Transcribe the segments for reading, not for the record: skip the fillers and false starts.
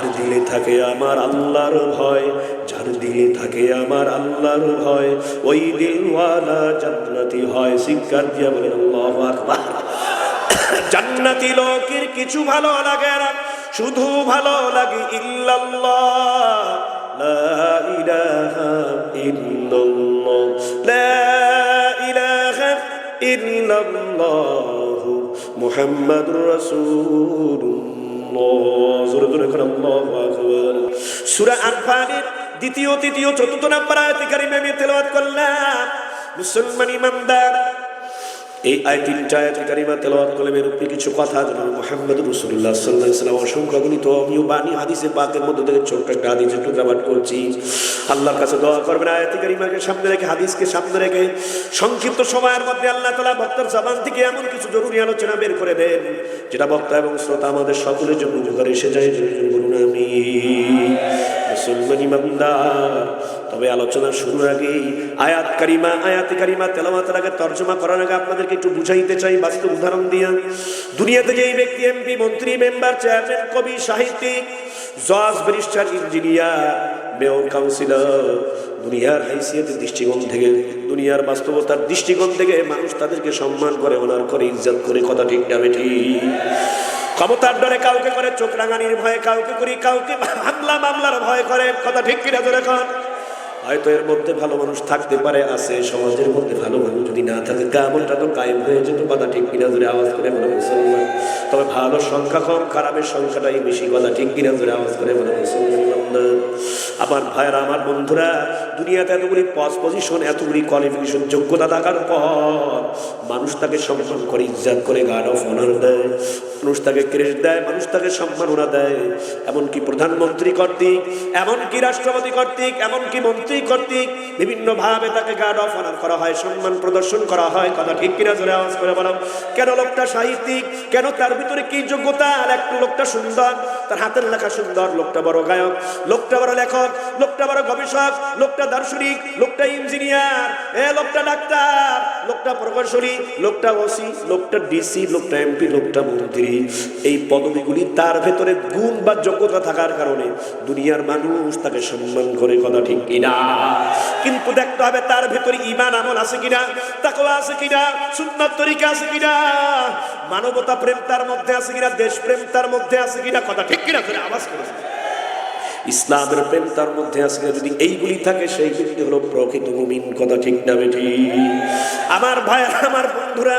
যার দিলে থাকে আমার আল্লাহর ভয়, যার দিলে থাকে আমার আল্লাহর ভয়, ওই দিলওয়ালা জান্নাতি হয়। চিৎকার দিয়া বলেন আল্লাহু আকবার। জান্নাতি লোকের কিছু ভালো লাগে না, শুধু ভালো লাগে ইল্লাল্লাহ, লা ইলাহা ইল্লাল্লাহ, লা ইলাহা ইল্লাল্লাহ মুহাম্মাদুর রাসূলুল্লাহ। জোরে জোরে করে আল্লাহু আকবার। সূরা আনফালের দ্বিতীয়, তৃতীয়, চতুর্থ নম্বর আয়াত কারিমা আমি তেলাওয়াত করলাম। মুসলমান ইমানদার এই তিনটা আয়াত কারিমা তেলাওয়াত করলে এর উপরে কিছু কথা জানাবো। মুহাম্মদুর রাসূলুল্লাহ সাল্লাল্লাহু আলাইহি ওয়াসাল্লাম অসংখ্য গণিত অমীয় বাণী হাদিসে পাকের মধ্যে থেকে ছোট্ট একটা হাদিসের টুকরা পাঠ করছি। আল্লাহর কাছে দোয়া করবেন আয়াত কারিমাকে সামনে রেখে, হাদিসকে সামনে রেখে সংক্ষিপ্ত সময়ের মধ্যে আল্লাহ তাআলা বক্তার জবান থেকে এমন কিছু জরুরি আলোচনা বের করে দেন যেটা বক্তা এবং শ্রোতা আমাদের সকলের জন্য উপকারে এসে যায়। বলুন আমিন। মুসলমান ইমানদার, তবে আলোচনা শুরুর আগে আয়াত কারিমা তেলাওয়াতের আগে তরজমা করার আগে আপনাদেরকে একটু বুঝাইতে চাই বাস্তব উদাহরণ দিয়া। দুনিয়াতে যে ব্যক্তি এমপি, মন্ত্রী, মেম্বার, চেয়ারম্যান, কবি, সাহিত্যিক, জজ, ব্যারিস্টার, ইঞ্জিনিয়ার, মেয়র, কাউন্সিলর, দুনিয়ার হাইসিয়তের দৃষ্টিকোণ থেকে, দুনিয়ার বাস্তবতার দৃষ্টিকোণ থেকে মানুষ তাদেরকে সম্মান করে, অনার করে, ইজ্জত করে। কথা ঠিক না বেঠিক? ক্ষমতার ডরে কাউকে করে চোখ রাঙানির ভয়ে কাউকে করি, কাউকে হামলা মামলার ভয় করে। কথা ঠিক কিনা জোরে কন? হয়তো এর মধ্যে ভালো মানুষ থাকতে পারে, আছে সমাজের মধ্যে ভালো মানুষ যদি না থাকে কিয়ামতটা তো কায়েম হয়ে যেত। কথা ঠিক কিনা জোরে আওয়াজ করে বলে মুসলমান। তবে ভালো সংখ্যা কম, খারাপের সংখ্যাটাই বেশি। কথা ঠিক কিনা জোরে আওয়াজ করে বলে মুসলমান। আমার ভাইরা, আমার বন্ধুরা, দুনিয়াতে এতগুলি পজিশন, এতগুলি কোয়ালিফিকেশন, যোগ্যতা থাকার পর মানুষ তাকে সম্মান করে, ইজ্জত করে, গার্ড অফ অনার দেয়, মানুষ তাকে ক্রেডিট দেয়, মানুষ তাকে সম্মাননা দেয়। এমনকি প্রধানমন্ত্রী কর্তৃক, এমনকি রাষ্ট্রপতি কর্তৃক, এমনকি মন্ত্রী কর্তৃক বিভিন্ন ভাবে তাকে গার্ড অফ অনার করা হয়, সম্মান প্রদর্শন করা হয়। কথা ঠিক কিনা জোরে আওয়াজ করে বলো। কেন? লোকটা সাহিত্যিক, কেন? তার ভিতরে কি যোগ্যতা? আর একটা লোকটা সুন্দর, তার হাতের লেখা সুন্দর, লোকটা বড় গায়ক, লোকটা বড় লেখক, লোকটা বড় গবেষক, লোকটা দার্শনিক, লোকটা ইঞ্জিনিয়ার, লোকটা ডাক্তার, লোকটা প্রকৌশলী, লোকটা ওসি, লোকটা ডিসি, লোকটা এমপি, লোকটা মন্ত্রী। এই পদবিগুলি তার ভেতরে গুণ বা যোগ্যতা থাকার কারণে দুনিয়ার মানুষ তাকে সম্মান করে। কথা ঠিক কিনা? কিন্তু দেখতে হবে তার ভেতরে ঈমান আমল আছে কিনা, তাকওয়া আছে কিনা, সুন্নাত তরিকা আছে কিনা, মানবতা প্রেম তার মধ্যে আছে কিনা, দেশ প্রেম তার মধ্যে আছে কিনা। কথা ঠিক কিনা? আওয়াজ করে ইসলামের প্রেম তার মধ্যে আছে কিনা। যদি এইগুলি থাকে সেই ব্যক্তি হলো প্রকৃত মুমিন। কথা ঠিক না বেঠিক? আমার ভাই, আমার বন্ধুরা,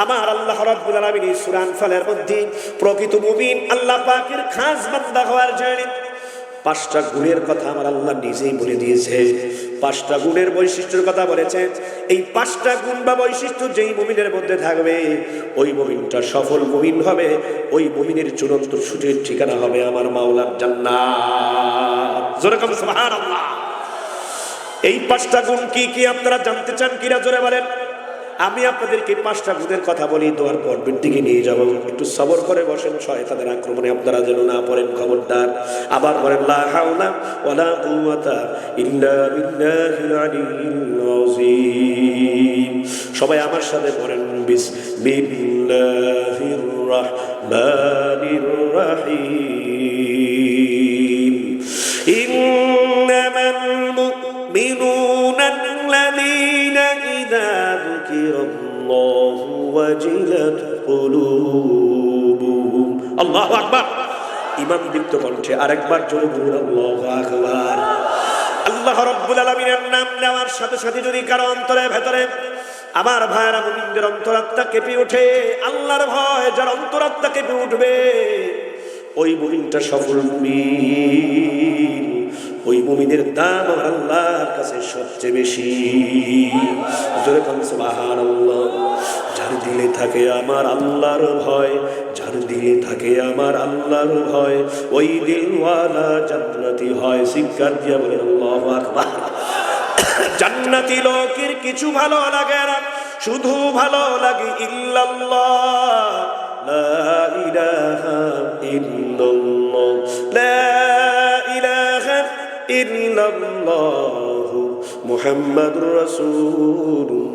আমার আল্লাহ রাব্বুল আলামিন সূরা আনফালের মধ্যে প্রকৃত মুমিন আল্লাহ পাকের খাস বান্দা হওয়ার জন্য 5টা গুণের কথা আমার আল্লাহ নিজেই বলে দিয়েছে। 5টা গুণের বৈশিষ্ট্যের কথা বলেছে। এই 5টা গুণ বা বৈশিষ্ট্য যেই মুমিনের মধ্যে থাকবে ওই মুমিনটা সফল মুমিন হবে। ওই মুমিনের চূড়ান্ত সুযোগের ঠিকানা হবে আমার মাওলার জান্নাত। জোরে বলেন সুবহানাল্লাহ। এই 5টা গুণ কি কি আপনারা জানতে চান কিনা? জোরে বলেন। আমি আপনাদেরকে 5টা গুণের কথা বলি, দোয়ার পর্বের দিকে নিয়ে যাব। একটু সবর করে বসেন, শয়তানের আক্রমণে আপনারা যেন না পড়েন, খবরদার। আবার বলেন লা হাওলা ওয়ালা কুওয়াতা ইল্লা বিল্লাহিল আলিয়্যিল আযীম। সবাই আমার সাথে পড়েন বিসমিল্লাহির রাহমানির রাহিম। ইন্নামাল মুমিনুনা আল্লাযীনা ইযা যুকিরাল্লাহু ওয়াজিলাত কুলুবুহুম। আল্লাহু আকবার। ইমাম দীপ্ত কণ্ঠে আরেকবার জোরে বলুন আল্লাহু আকবার। আল্লাহ রাব্বুল আলামিনের নাম নেওয়ার সাথে সাথে যদি কারো অন্তরের ভেতরে, আমার ভাইয়েরা, মুমিনদের অন্তরাত্মা কেঁপে ওঠে, আল্লাহর ভয় যার অন্তরাত্মা কেঁপে উঠবে, ওই মুমিনটা সফল মুমিন। ওই মুমিনের দাম আমার আল্লাহর কাছে সবচেয়ে বেশি। জোরে বলুন সুবহানাল্লাহ। যার দিলে থাকে আমার আল্লাহর ভয়, যার দিলে থাকে আমার আল্লাহর ভয়, ওই দিলওয়ালা জান্নাতি হয়। চিৎকার দিয়া বলেন আল্লাহু আকবার। জান্নাতি লোকের কিছু ভালো লাগে না, শুধু ভালো লাগে ইল্লাল্লাহ, লা ইলাহা ইল্লাল্লাহ, লা ইলাহা ইল্লাল্লাহ মুহাম্মাদুর রাসূলুল্লাহ।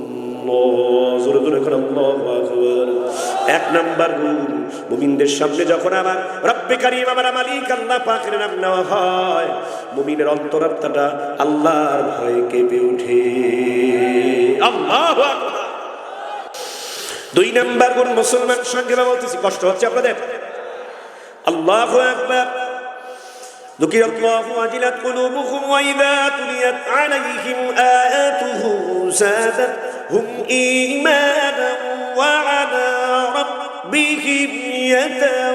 জোরে জোরে করে আল্লাহু আকবার। এক নাম্বার গুণ, মুমিনদের সামনে যখন আমার রব্বে কারীম আমার মালিক আল্লাহ পাকের নাম নেওয়া হয়, মুমিনের অন্তরাত্মাটা আল্লাহর ভয়ে কেঁপে ওঠে। আল্লাহু আকবার। দুই নাম্বার গুণ, মুসলমান সংক্ষেপে বলতেছি, কষ্ট হচ্ছে আপনাদের। আল্লাহু আকবার। ذكر الله وجلت قلوبهم وإذا تليت عليهم آياته زادتهم إيمانا وعلى ربهم يتوكلون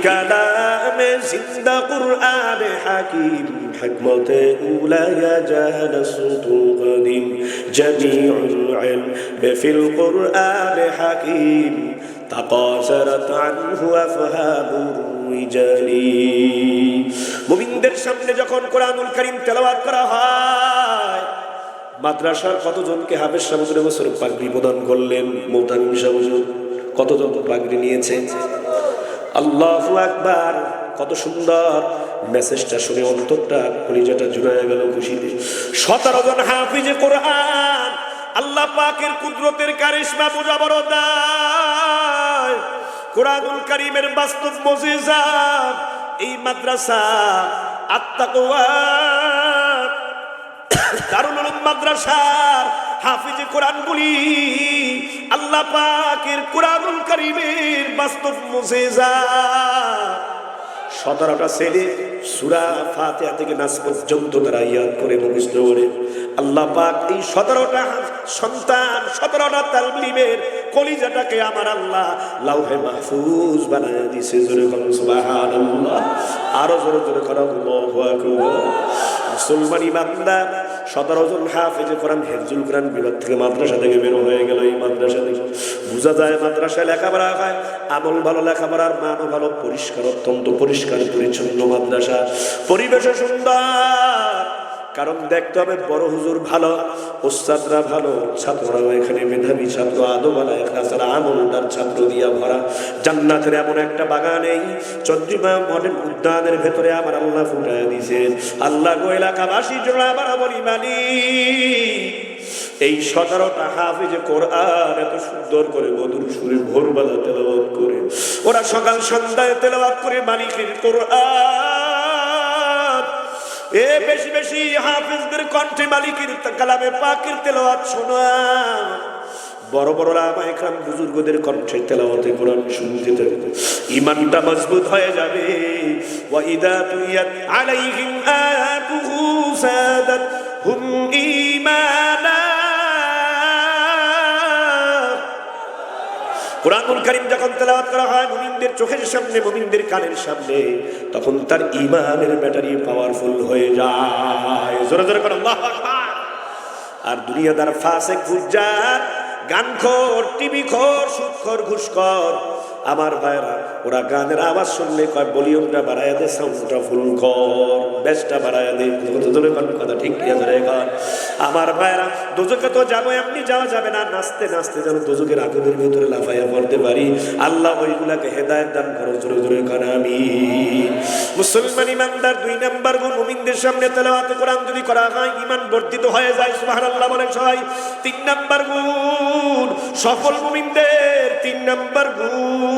كلام زندہ قرآن حکیم حکمت اولا جان صوت قدیم جميع العلم في القرآن حکیم تقاصرت عنه أفهام الرجال। মুমিনদের সামনে যখন কোরআনুল কারীম তেলাওয়াত করা হয়, মাদ্রাসার কতজনকে হাফেজ সাহেব বছর পাগড়ি প্রদান করলেন? মোহতামিম সাহেব কতজন পাগড়ি নিয়েছে? আল্লাহু আকবার। কত সুন্দর মেসেজটা শুনে অন্তরটা কলিজাটা জুড়ায় গেল খুশিতে। 17 জন হাফিজে কোরআন, আল্লাহ পাকের কুদরতের কারিশমা বোঝা বড় দায়। কোরআনুল কারীমের বাস্তব মুজিজা এই মাদ্রাসা আত-তাকওয়া দারুল উলুম মাদ্রাসার হাফিজে কোরআনগুলি আল্লাহ পাকের কোরআনুল কারীমের বাস্তব মুজিজা। 17টা ছেলে সূরা ফাতিহা থেকে নাস পর্যন্ত তারা ইয়াদ করে মুখস্থ করে। আল্লাহ পাক এই 17টা সন্তান, 17টা তালবীলের কলিজাটাকে আমার আল্লাহ লাউহে মাহফুজ বানায় দিয়েছে। জোরে বলুন সুবহানাল্লাহ। আরো জোরে জোরে করো আল্লাহু আকবার। মুসলমান ইমানদার 17 জন হাফেজে কোরআন হিফজুল কোরআন বিভাগ থেকে মাদ্রাসা থেকে বের হয়ে গেল। এই মাদ্রাসা থেকে বোঝা যায় মাদ্রাসায় লেখাপড়া হয়, আমল ভালো, লেখাপড়ার মানও ভালো, পরিষ্কার, অত্যন্ত পরিষ্কার পরিচ্ছন্ন মাদ্রাসা, পরিবেশও সুন্দর। কারণ দেখতে হবে বড় হুজুর ভালো, ওস্তাদরা ভালো, ছাত্ররা এখানে মেধাবী ছাত্র, আদমওয়ালা এখলাসের আমলদার ছাত্র দিয়া ভরা। জান্নাতের এমন একটা বাগান এই চন্দ্রিমা মডেল উদ্যানের ভেতরে আমার আল্লাহ ফুটায় দিয়েছেন। আল্লাহ গো এলাকাবাসীর জন্য আবার বলি মালিক, এই 17টা হাফেজে কোরআন এত সুন্দর করে মধুর সুরে ভোরবেলা তেলাওয়াত করে, ওরা সকাল সন্ধ্যায় তেলাওয়াত করে মালিকের কোরআন। বেশি বেশি হাফেজদের কণ্ঠে মালিকের কালামে পাকের তেলাওয়াত শোনা, বড় বড় ওলামা ইকরাম বুজুর্গদের কণ্ঠে তেলাওয়াতে কোরআন শুনতে থাকবে, ঈমানটা মজবুত হয়ে যাবে। ওয়া ইযা তুলিয়াত আলাইহিম আয়াতুহু যাদাতহুম ঈমানা। কোরআনুল কারীম যখন তেলাওয়াত করা হয় মুমিনদের চোখের সামনে, মুমিনদের কানের সামনে, তখন তার ঈমানের ব্যাটারি পাওয়ারফুল হয়ে যায়। জোরে জোরে করে আল্লাহু আকবার। আর দুনিয়াদার ফাসিক ফুজ্জার, গানখোর, টিভিখোর, সুদখোর, ঘুষখোর আমার ভাইরা, ওরা গানের আওয়াজ শুনলে কয় ভলিউমটা বাড়ায় দে, সাউন্ডটা ফুল কর, বেসটা বাড়ায় দে। কথা ঠিক আমার ভাইরা, দোজকে তো যাবো, এমনি যাওয়া যাবে না, নাচতে নাচতে যেন দোজকের আগুনের ভিতরে লাফাইয়া পড়তে পারি। আল্লাহ ওইগুলাকে হেদায়েত দান করো। জোরে জোরে করে আমিন। মুসলমান ইমানদার 2 নাম্বার গুণ, মুমিনদের সামনে তেলাওয়াত কোরআন যদি করা হয় ঈমান বর্ধিত হয়ে যায়। সুবহানাল্লাহ বলেন সবাই। 3 নাম্বার গুণ, সফল মুমিনদের 3 নাম্বার গুণ,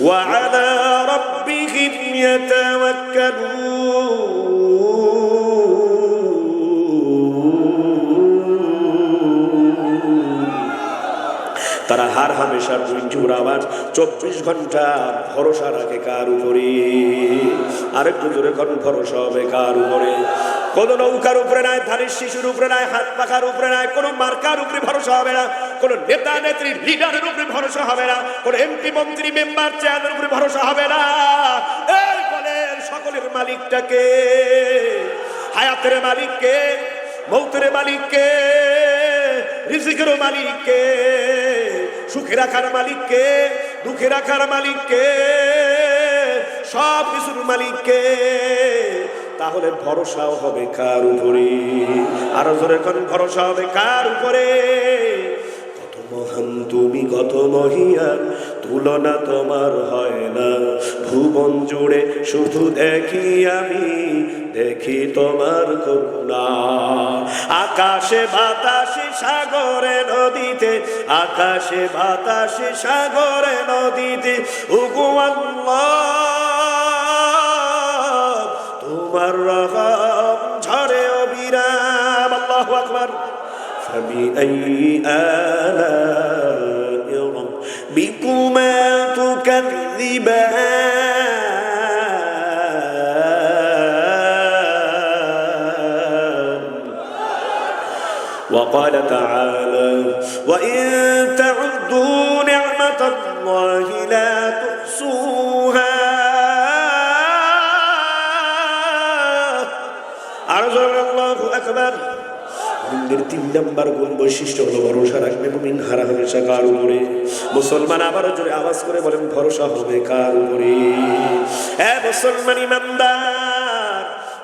ওয়া আলা রাব্বিহিম ইয়াতাওয়াক্কালুন। তারা হার হামেশা 24 ঘন্টা ভরসা রাখে কার উপরে? আরেকটু জোরে কোন ভরসা হবে কার উপরে? কোন নৌকার উপরে নাই, ধানের শিশুর উপরে নাই, হাত পাখার উপরে নাই, কোন মার্কার উপরে ভরসা হবে না, কোন নেতা নেত্রী লিডারের উপরে ভরসা হবে না, কোন এমপি মন্ত্রী মেম্বার চেয়ারম্যানের উপরে ভরসা হবে না। এই বলেন সকলের মালিকটাকে, হায়াতের মালিককে, মৌতের মালিককে, রিজিকের মালিককে, সুখে রাখার মালিককে, দুঃখে রাখার মালিককে, সব কিছুর মালিককে। তাহলে ভরসাও হবে কার উপরে? আরো জোরে কোন ভরসা হবে কার উপরে? কত মহান তুমি, কত মহিয়ান তুলনা তোমার হয় না। ভুবন জুড়ে শুধু দেখি আমি, দেখি তোমার করুণা। আকাশে বাতাসে সাগরে নদীতে, আকাশে বাতাসে সাগরে নদীতে ওগো আল্লাহ তোমার রহম ঝরে অবিরাম। আল্লাহু আকবার। فبأي آلاء ربكما تكذبان وقال تعالى وإن تعدوا نعمة الله لا تحصوها الله أكبر। মুমিনদের 3 নাম্বার গুণ বৈশিষ্ট্য হলো ভরসা রাখবে মুমিন হারা হামেশা কার উপরে। মুসলমান আবারও জোরে আওয়াজ করে বলেন ভরসা হবে কার উপরে? মুসলমান ইমানদার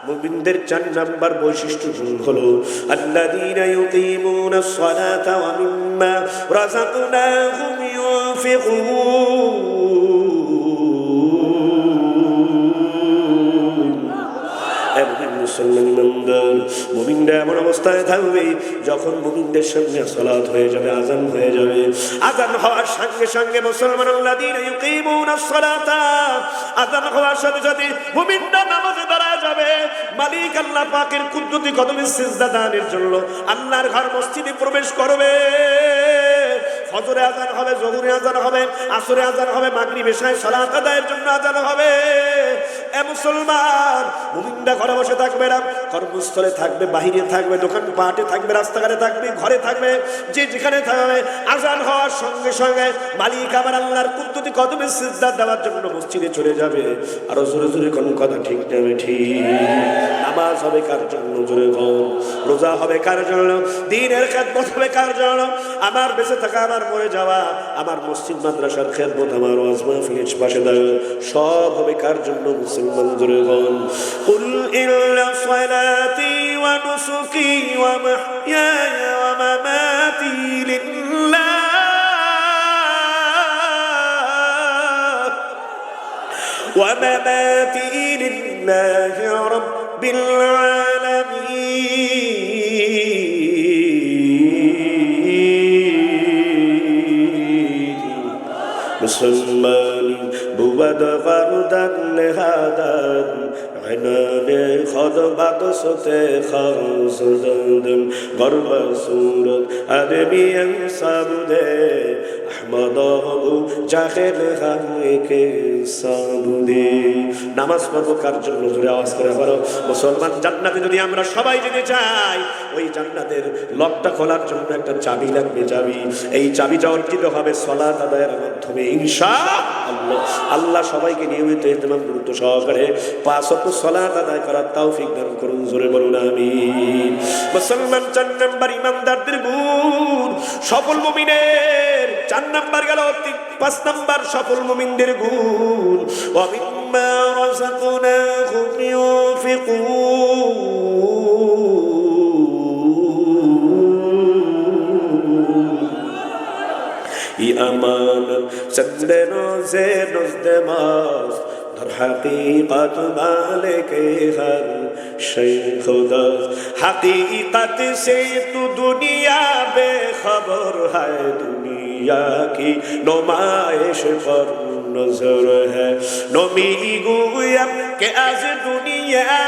মুমিনদের 4 নাম্বার বৈশিষ্ট্য গুণ হলো আল্লাযীনা ইউকিমুনাস সালাতা ওয়া মিম্মা রাযাকনাহুম ইউনফিকুন। মুমিনরা এমন অবস্থায় থাকবে যখন মুমিনদের সামনে সালাত হয়ে যাবে, আযান হয়ে যাবে, আযান হওয়ার সঙ্গে সঙ্গে মুসলমান আল্লাযীনা ইউকিমুনাস সালাতা, আযান হওয়ার সাথে সাথে মুমিনরা নামাজে দাঁড়ায় যাবে। মালিক আল্লাহ পাকের কুদরতি কদমে সিজদা দানের জন্য আল্লাহর ঘর মসজিদে প্রবেশ করবে। ফজরে আযান হবে, যোহরে আযান হবে, আসরে আযান হবে, মাগরিব এশায় সালাত আদায়ের জন্য আযান হবে। এ মুসলমান মুমিনরা ঘরে বসে থাকবে না, কর্মস্থলে থাকবে, বাহিরে থাকবে, দোকান পাটে থাকবে, রাস্তাঘাটে থাকবে, ঘরে থাকবে, যে যেখানে থাকবে আযান হওয়ার সঙ্গে সঙ্গে মালিক আমার আল্লাহর কুদরতি কদমে সিজদা দেওয়ার জন্য মসজিদে চলে যাবে। আর জোরে জোরে কোন কথা ঠিক নেবে ঠিক। নামাজ হবে কার জন্য? জোরে বল। রোজা হবে কার জন্য? দ্বীনের খেদমত হবে কার জন্য? আমার বেঁচে থাকা, আমার মরে যাওয়া, আমার মসজিদ মাদ্রাসার খেদমত, আমার ওয়াজ মাহফিলের পাশে দাঁড়ানো সব হবে কার জন্য? মুসলমান জোরে বল। কুল ইন্না সালাতি ওয়া নুসুকি ওয়া মাহইয়ায়া ওয়া মামাতি লিল্লাহ ওয়া মামাতি লিল্লাহি রাব্বিল আলামিন। মুসলমান بود غردن نهادن عنان خضبت سته خرزدن غرب صورت عربی سبده احمد ابو جاخل خلق সাবুদে। নামাজ পড়বো কার জন্য? জোরে আওয়াজ করে বলো। মুসলমান জান্নাতে যদি আমরা সবাই যেতে চাই, ওই জান্নাতের লকটা খোলার জন্য একটা চাবি লাগবে। চাবি, এই চাবিটা অর্জিত হবে সালাত আদায়ের মাধ্যমে ইনশাআল্লাহ। আল্লাহ সবাইকে নিয়মিত ইহতিমাম গুরুত্ব সহকারে 5 ওয়াক্ত সালাত আদায় করার তৌফিক দান করুন। জোরে বলুন আমিন। মুসলমান 4 নাম্বার ইমানদারদের গুণ। সফল মুমিনের 4 নাম্বার গেল। 5 নাম্বার সফল মুমিনদের গুণ ওয়া মিম্মা রাযাকনাহুম ইউনফিকুন। ই আমানত চন্দে রোজে রোজে মাস در حقیقت مالک ہر شے خدا حقیقت سے تو دنیا بے خبر ہے دنیا کی نمائش پر نظر ہے نمی گویم کہ از دنیا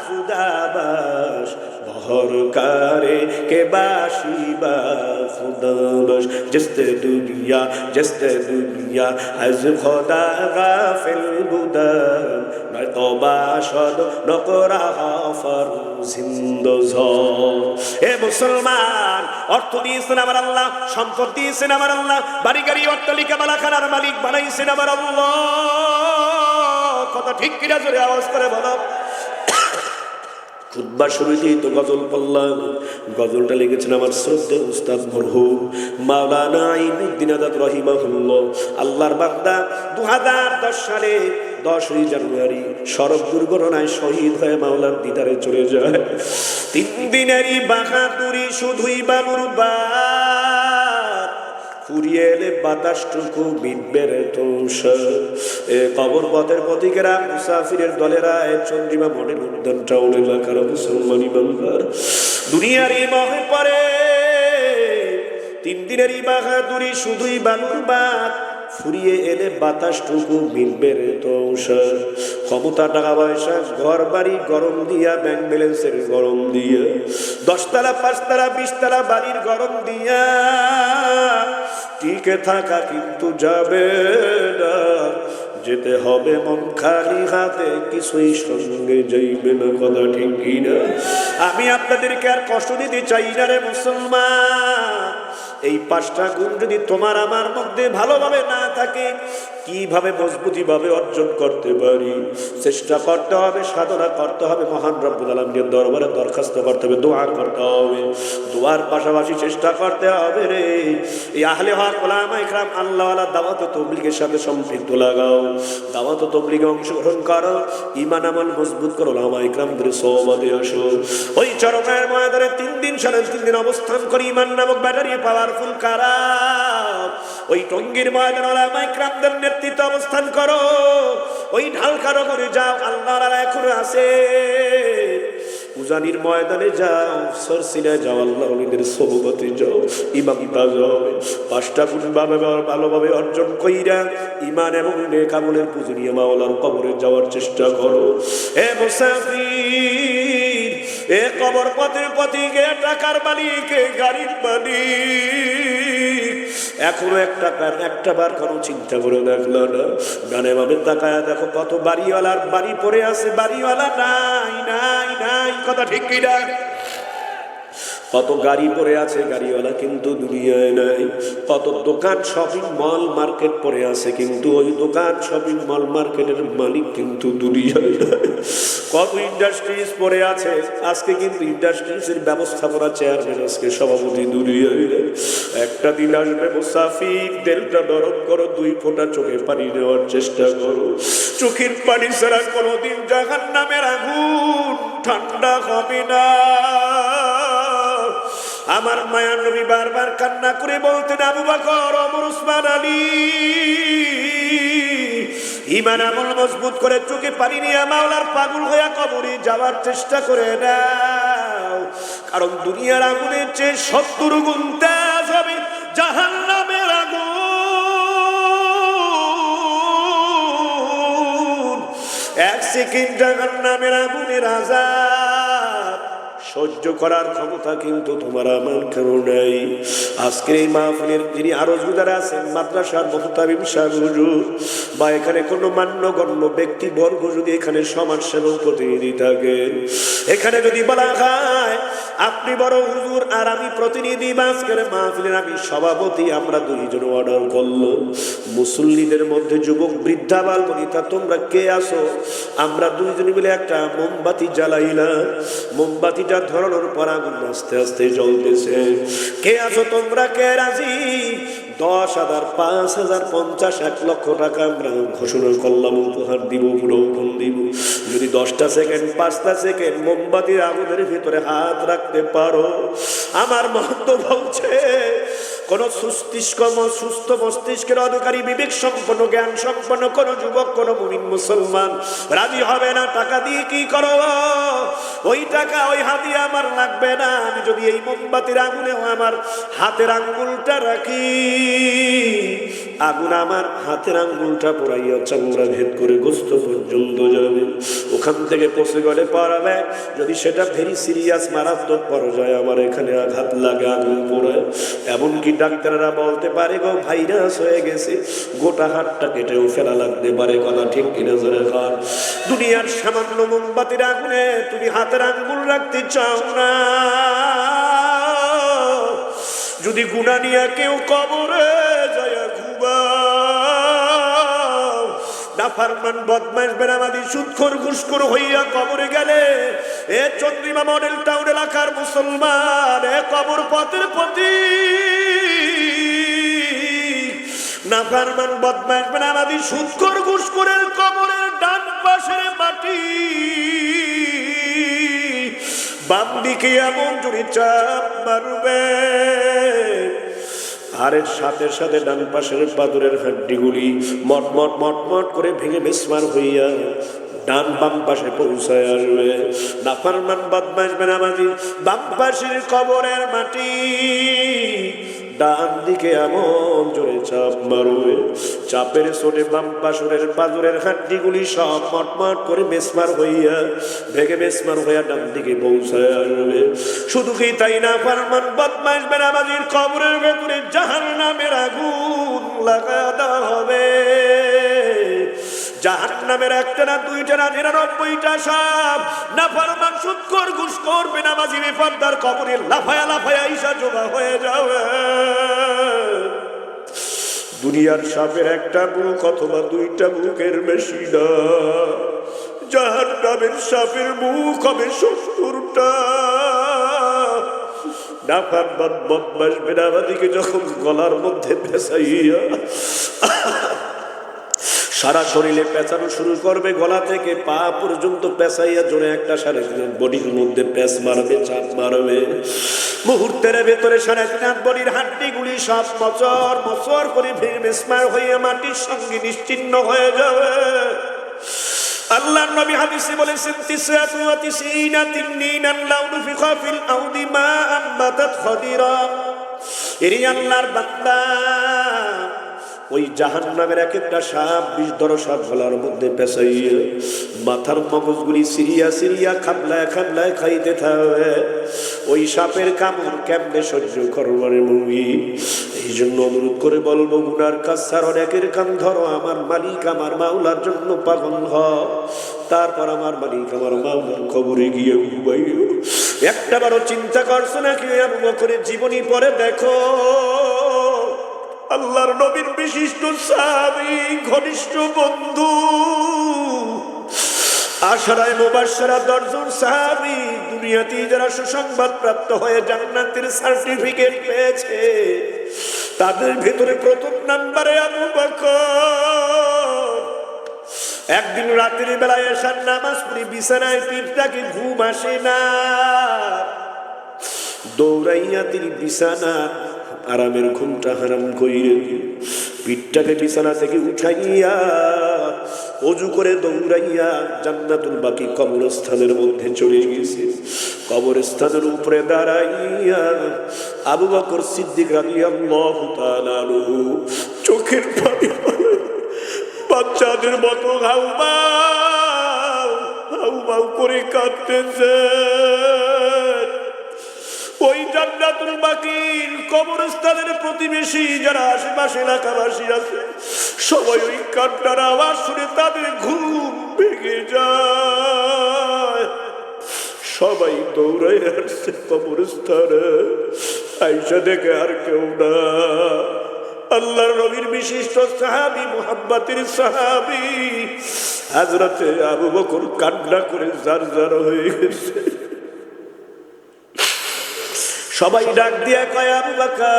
زدہ باش بہر کارے کہ باشی با خدا باش جست دنیا از خدا غافل بودم میں تو باشد نقرہ فرزند এ মুসলমান, অর্থ দিয়েছেন আমার আল্লাহ, সম্পদ দিয়েছেন আমার আল্লাহ, বাড়ি গাড়ি অট্টালিকা মালাখানার মালিক বানাইছেন আমার আল্লাহ। কথা ঠিক কিনা জোরে আওয়াজ করে বলো। খুতবা শুরুতেই তো গজল পড়লাম। গজলটা লিখেছেন আমার শ্রদ্ধেয় উস্তাদ মরহুম মাওলানা আইনুদ্দিন আজাদ রহিমাহুল্লাহ। আল্লাহর বান্দা 2010 সালে 10ই জানুয়ারি সড়ক দুর্ঘটনায় শহীদ হয়ে মাওলার দিদারে চলে যায়। 3 দিনেরই বাহাদুরি শুধুই বালুর বাদ, ফুরিয়ে এলে বাতাসটুকু মিটবে রে তুষার। এ কবর পথের পথিকেরা, মুসাফিরের দলেরা, এ চন্দ্রিমা মনের উদ্যানটা উড়ে এলাকার মুসলমানি বাংলার দুনিয়ার এই মহে পরে 3 দিনের বাহাদুরি শুধুই বালুর বাদ, ফুরিয়ে এলে বাতাসটুকু মিটবে রে তুষার। ক্ষমতা, টাকা পয়সা, ঘর বাড়ি গরম দিয়া, ব্যাংক ব্যালেন্সের গরম দিয়া, 10 তলা 5 তলা 20 তলা বাড়ির গরম দিয়া টিকে থাকা কিন্তু যাবে না, যেতে হবে মন খালি হাতে, কিছুই সঙ্গে যাইবে না। কথা ঠিক কিনা? আমি আপনাদেরকে আর কষ্ট দিতে চাই না রে মুসলমান। এই 5টা গুণ যদি তোমার আমার মধ্যে ভালোভাবে না থাকে, কিভাবে মজবুতি ভাবে অর্জন করতে পারি? চেষ্টা করতে হবে, সাধনা করতে হবে, মহান রব্বুল আলামিনের দরবারে দরখাস্ত করতে হবে, দোয়া করতে হবে। দোয়ার পাশাপাশি চেষ্টা করতে হবে রে এই আহলে হক ওলামায়ে কেরাম আল্লাহওয়ালা দাওয়াত ও তাবলীগের সাথে সম্পৃক্ত লাগাও, দাওয়াত ও তাবলীগে অংশগ্রহণ করো, ঈমান আমল মজবুত করো, ওলামায়ে কেরামদের সোহবতে আসো। ওই চরমের ময়দানে 3 দিন সাড়ে 3 দিন অবস্থান করে ঈমান নামক ব্যাটারি পাওয়ারফুল কারা, ওই টঙ্গীর ময়দানে ওলামায়ে কেরামদের নেতৃত্বে অবস্থান করো, ওই ঢালকা নগরে যাও, আল্লাহর এখনো আছে, উজানির ময়দানে যাও, সরসিনায় যাও, আল্লাহ ওলিদের সোহবতে যাও, ইমামটা যাও। 5টা গুণ ভালোভাবে অর্জন কইরা ঈমান এবং নেক আমলের পূজনীয় মাওলার কবরে যাওয়ার চেষ্টা করো। হে মুসাফির, এ কবর পথের পথিকে, টাকার মালিকে, গাড়ির মালিক, এখনো একটা বার কোনো চিন্তা করে দেখলো না? গানে ভাবে তাকায় দেখো, কত বাড়িওয়ালার বাড়ি পড়ে আছে, বাড়িওয়ালা নাই নাই নাই। কথা ঠিক কিনা? কত গাড়ি পড়ে আছে, গাড়িওয়ালা কিন্তু দুনিয়ায় নাই। কত দোকান, শপিং মল, মার্কেট পড়ে আছে, কিন্তু ওই দোকান, শপিং মল, মার্কেটের মালিক কিন্তু দুনিয়ায় নাই। কত ইন্ডাস্ট্রিজ পড়ে আছে, আজকে কিন্তু ইন্ডাস্ট্রিজের ব্যবস্থাপনা চেয়ারম্যান, আজকে সভাপতি দুনিয়ায় নাই। একটা দিন আসবে মুসাফির, দিলটা নরম করো, 2 ফোঁটা চোখে পানি নেওয়ার চেষ্টা করো। চোখের পানি ছাড়া কোনোদিন জাহান্নামের আগুন ঠান্ডা হবে না। আমার মায়ার নবী বারবার কান্না করে বলতেন, আবু বকর, ওমর, উসমান, আলী, ঈমান আমল মজবুত করে চোখে পানি নিয়ে মাওলার পাগল হইয়া কবরে যাওয়ার চেষ্টা করে নাও, কারণ দুনিয়ার আগুনের চেয়ে 70 গুণ তেজ হবে জাহান্নামের আগুন। 1 সেকেন্ড জাহান্নামের আগুনের আযাব সহ্য করার ক্ষমতা কিন্তু তোমার আমার কেন নাই। আজকের এই মাহফিলের যিনি আরো যারা আছেন, মাদ্রাসার মুহতামিম সাহেব হুজুর বা এখানে কোনো মান্যগণ্য ব্যক্তি বর্গ যদি এখানে সমাজসেবক প্রতিনিধি থাকে, এখানে যদি বলা হয় আপনি বড় হুজুর আর আমি প্রতিনিধি, বা আজকের মাহফিলের আমি সভাপতি, আমরা 2 জন অর্ডার করলো, মুসল্লিদের মধ্যে যুবক, বৃদ্ধা, বাল বনিতা, তোমরা কে আসো? আমরা 2 জন মিলে একটা মোমবাতি জ্বালাইলাম, মোমবাতিটা ধরানোর পর আগুন আস্তে আস্তে জ্বলতেছে। কে আছো তোমরা? কে রাজি? 10,000, 5,000, 50, 1 লক্ষ টাকা আমরা ঘোষণা করলাম, উপহার দিব, পুরোক্ষণ দিব। যদি 10টা সেকেন্ড 5টা সেকেন্ড মোমবাতির আগুনের ভিতরে হাত রাখতে পারো, আমার মহত্ব বলছে কোন সুস্থ মস্তিষ্কের অধিকারী, বিবেক সম্পন্ন, জ্ঞান সম্পন্ন কোন যুবক, কোন মুমিন মুসলমান রাজি হবে না। টাকা দিয়ে কি করো? ওই টাকা, ওই হাদিয়া আমার লাগবে না। আমি যদি এই মোমবাতির আগুনে আমার হাতের আঙ্গুলটা রাখি, আগুন আমার হাতের আঙ্গুলটা পোড়াইয়া চামড়া ভেদ করে গোস্ত পর্যন্ত যাবে, ওখান থেকে পচে গলে পড়াবে। যদি সেটা ভেরি সিরিয়াস, মারাত্মক পর্যায়ে আমার এখানে আঘাত লাগে, আগুন পোড়ায়, এমনকি ডাক্তাররা বলতে পারে গো ভাইরাস হয়ে গেছে, গোটা হাতটা কেটেও ফেলা লাগতে পারে। কথা ঠিক কিনা জোরে কর? দুনিয়ার সামান্য মোমবাতির আগুনে তুমি হাতের আঙ্গুল রাখতে চাও না। যদি গুনাহ নিয়ে কেউ কবরে যায় ঘুমাও, নাফরমান, বদমাইশ, বেনামাজি, সুদখোর, ঘুষখোর হইয়া কবরে গেলে, এ চন্দ্রিমা মডেল টাউন এলাকার মুসলমান, এ কবর পথের প্রতি নাফরমান, বদমাইশ, বেনামাজি, সুদখোর, ঘুষখোরের কবরের ডান পাশের মাটি, বাম দিকে এমন জোরে চাপ মারবে, আর এর সাথে সাথে ডান পাশের পাথরের হাড্ডিগুলি মটমট মটমট করে ভেঙে বেসমার হইয়া ডান বাম পাশে পৌঁছায় আসবে। নাফরমান বদমাশ বেনামাজি বাম পাশের কবরের মাটি ডান দিকে এমন জোরে চাপ মারবে, চাপের চোটে বাম পাশের পাথরের হাড্ডিগুলি সব মটমট করে বেসমার হইয়া ভেঙে বেসমার হইয়া ডান দিকে পৌঁছায় আসবে। শুধু কি তাই না, নাফরমান বদমাশ বেনামাজির কবরের ভেতরে জাহান্নামের আগুন লাগা দেওয়া হবে। জাহান্নামের একটা না দুইটা না 99টা সাপ নাফরমান সুদখোর ঘুষখোর বেনামাজি বেপরদার কবরে লাফায়া লাফায়া ঈশা জমা হয়ে যাবে। দুনিয়ার সাপের একটা মুখ অথবা দুইটা মুখের বেশি না, জাহান্নামের সাপের মুখ হবে 70টা। নাফরমান বদমাশ বেনামাজিকে যখন গলার মধ্যে পেঁচাইয়া সারা শরীরে পেঁচানো শুরু করবে, গলা থেকে পা পর্যন্ত পেঁচাইয়া জোরে একটা সাড়ে বডির মধ্যে পেঁচ মারবে, চাপ মারবে। মুহূর্তের ভেতরে সাড়ে বডির হাড্ডিগুলি সব মচর মচর করে ভেঙে বেসমার হইয়া মাটির সঙ্গে নিশ্চিহ্ন হয়ে যাবে। আল্লাহর নবী হাদিসে বলেছেন, 99 তিন্নিনান লাউ নুফিখা ফিল আরদি মা আমবাতাত খাদিরা। এর আল্লাহর বান্দা, ওই জাহান্নামের এক একটা সাপ 20 সাপ গলার মধ্যে পেঁচাইয়া মাথার মগজগুলি সিরিয়া সিরিয়া খাবলায় খাবলায় খাইতে থাকবে। ওই সাপের কামড় কেমনে সহ্য করবার মুভি। এই জন্য অনুরোধ করে বলবো, গুনার কাজ ছাড়, অনেকের কান ধরো, আমার মালিক আমার মাওলার জন্য পাগল হও, তারপর আমার মালিক আমার মাওলার কবরে গিয়ে ঘুমাইও। একটাবারও চিন্তা করছো নাকি আবু বকরের জীবনী পড়ে দেখো। আল্লাহর নবীর বিশিষ্ট সাহাবী, ঘনিষ্ঠ বন্ধু, আশরায়ে মুবাশশারা 10 জন সাহাবী, দুনিয়াতে যারা সুসংবাদ প্রাপ্ত হয়ে জান্নাতের সার্টিফিকেট পেয়েছে, তাদের ভেতরে প্রথম নম্বরে আবু বকর। একদিন রাতের বেলায় এশার নামাজ পড়ে বিছানায় পিঠটাকে ঘুম আসে না, দৌড়াইয়া তিনি বিছানা আরামের ঘুমটা হারাম কইরে পিঠটাকে বিছানা থেকে উঠাইয়া ওযু করে দৌড়াইয়া জান্নাতুল বাকি কবরস্থানের মধ্যে চলে গেছে। কবরস্থানের উপরে দাঁড়াইয়া আবু বকর সিদ্দিক রাদিয়াল্লাহু তাআলা আনহু চোখের পানি বাচ্চাদের মতো হাউমাউ করে কাঁদতেছে। ওই জান্নাতুল বাকির কবরস্থানের প্রতিবেশী যারা আশেপাশে এলাকাবাসী আছে, সবাই ওই কান্নার আওয়াজ শুনে তাদের ঘুম ভেঙে যায়। সবাই দৌড়ায় আসছে কবরস্থানে, আইসা দেখে আর কেউ না, আল্লাহর নবীর বিশিষ্ট সাহাবী, মুহাব্বতের সাহাবী হযরতে আবু বকর কান্না করে জারজার হয়ে গেছে। সবাই ডাক দিয়া কয়, আবু বকর,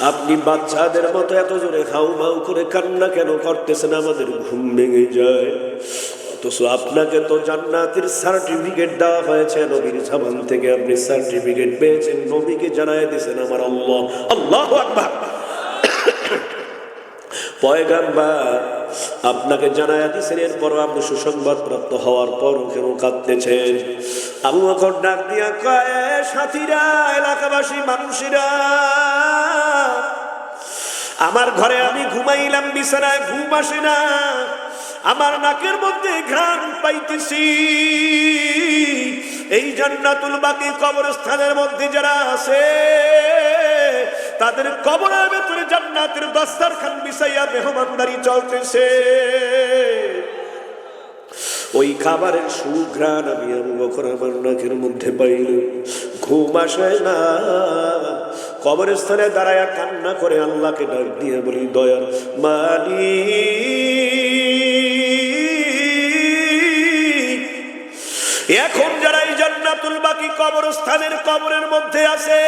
আপনি বাচ্চাদের মতো এত জোরে হাউমাউ করে কান্না কেন করতেছেন? আমাদের ঘুম ভেঙে যায়। অথচ আপনাকে তো জান্নাতের সার্টিফিকেট দেওয়া হয়েছে, নবীর জবান থেকে আপনি সার্টিফিকেট পেয়েছেন, নবীকে জানায় দিয়েছেন আমার আল্লাহ। আল্লাহু আকবার। পয়গম্বর আপনাকে জানায় দিয়েছেন, এরপরও আপনি সুসংবাদ প্রাপ্ত হওয়ার পরও কেন কাঁদতেছেন? আবু বকর ডাক দিয়া কয়, সাথীরা, এলাকাবাসী মানুষেরা, আমার ঘরে আমি ঘুমাইলাম, বিছানায় ঘুম আসে না, আমার নাকের মধ্যে ঘ্রাণ পাইতেছি। এই জান্নাতুল বাকি কবরস্থানের মধ্যে যারা আছে, তাদের কবরের ভেতরে জান্নাতের দস্তরখান বিছাইয়া মেহমানদারি চলতেছে। ওই খাবারের সুঘ্রাণ আমি আবু বকর আমার নাকের মধ্যে পাইল, ঘুম আসে না। কবরস্থানে দাঁড়ায়া কান্না করে আল্লাহকে ডাক দিয়ে বলি, দয়ার মালিক, এখন যারা এই জান্নাতুল বাকি কবরস্থানের কবরের মধ্যে আছে,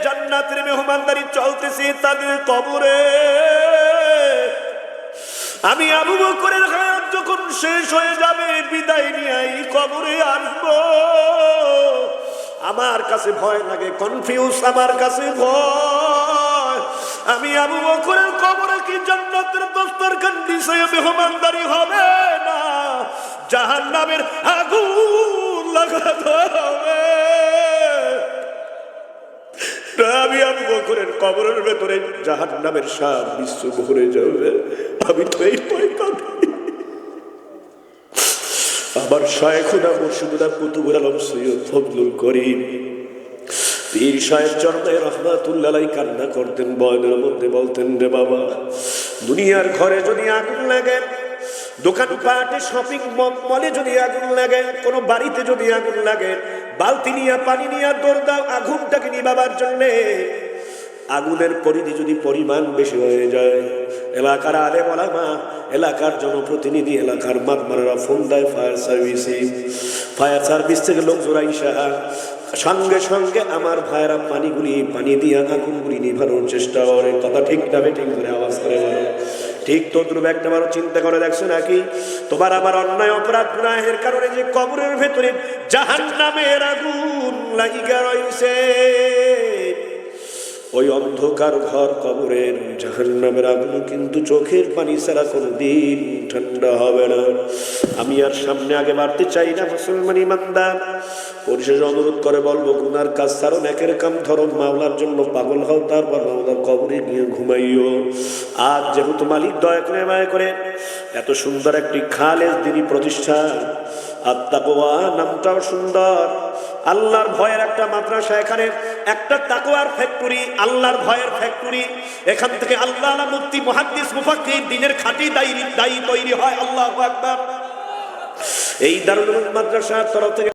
জান্নাতের মেহমানদারি চলতেছে তাদের কবরে, আমি আবু বকরের হায়াত যখন শেষ হয়ে যাবে, বিদায় নিয়ে এই কবরে আসবো, আমার কাছে ভয় লাগে, কনফিউজ, আমার কাছে ভয়। আমি আবু বকরের কবরে কি জান্নাতের দস্তরখান বিছাইয়া মেহমানদারি হবে না জাহান্নামের আগুন লাগাতে হবে? আমি আবু বকরের কবরের ভেতরে জাহান্নামের সাপ বিশ্ব ভরে যাবে, আমি তো এই ভয় কাঁদি। আমার শায়খুনা মুর্শিদুনা কুতুবুল আলম সৈয়দ ফজলুল করিম পীর সাহেব চরমে রহমাতুল্লাহ আলাইহি কান্না করতেন, বয়নের মধ্যে বলতেন, রে বাবা, দুনিয়ার ঘরে যদি আগুন লাগে, দোকানপাটে শপিং মলে যদি আগুন লাগে, কোনো বাড়িতে যদি আগুন লাগে, বালতি নিয়ে পানি নিয়ে দৌড় দাও আগুনটাকে নিভাবার জন্যে। আগুনের পরিধি যদি পরিমাণ বেশি হয়ে যায়, এলাকার আলেম ওলামা, এলাকার জনপ্রতিনিধি, এলাকার মাতমারেরা ফোন দেয় ফায়ার সার্ভিসে। ফায়ার সার্ভিস থেকে লোক জোড়াইসা সঙ্গে সঙ্গে আমার ভাইয়েরা পানি দিয়ে আগুনগুলি নিভানোর চেষ্টা করে। কথা ঠিক না ঠিক করে আওয়াজ করে বলো ঠিক। তো দ্রুব একটা বারো চিন্তা করে দেখছো নাকি তোমার আমার অন্যায় অপরাধ গুনাহের কারণে যে কবরের ভেতরে জাহান্নামের আগুন লাগিয়া রইছে, ওই অন্ধকার ঘর কবরের জাহান্নামের আগুন কিন্তু চোখের পানি ছাড়া কোনদিন ঠান্ডা হবে না। আমি আর সামনে আগে বাড়তে চাই না মুসলমান ইমানদার। পরিশেষে অনুরোধ করে বলবো, গুনার কাজ ছাড়ো, নেকের কাম ধরো, মাওলার জন্য পাগল হও, তারপর মাওলার কবরে গিয়ে ঘুমাইও। আজ যেহেতু মালিক দয়া করে মায়া করে এত সুন্দর একটি খালেস দিনী প্রতিষ্ঠান, আত্তাকওয়া নামটাও সুন্দর, আল্লাহর ভয়ের একটা মাদ্রাসা, এখানে একটা তাকওয়ার ফ্যাক্টরি, আল্লাহর ভয়ের ফ্যাক্টরি। এখান থেকে আল্লাহ মুফতি মুহাদ্দিস মুফাক্কির দ্বীনের খাঁটি দায়ী তৈরি হয়। আল্লাহু আকবার। এই দারুল উলুম মাদ্রাসার তরফ থেকে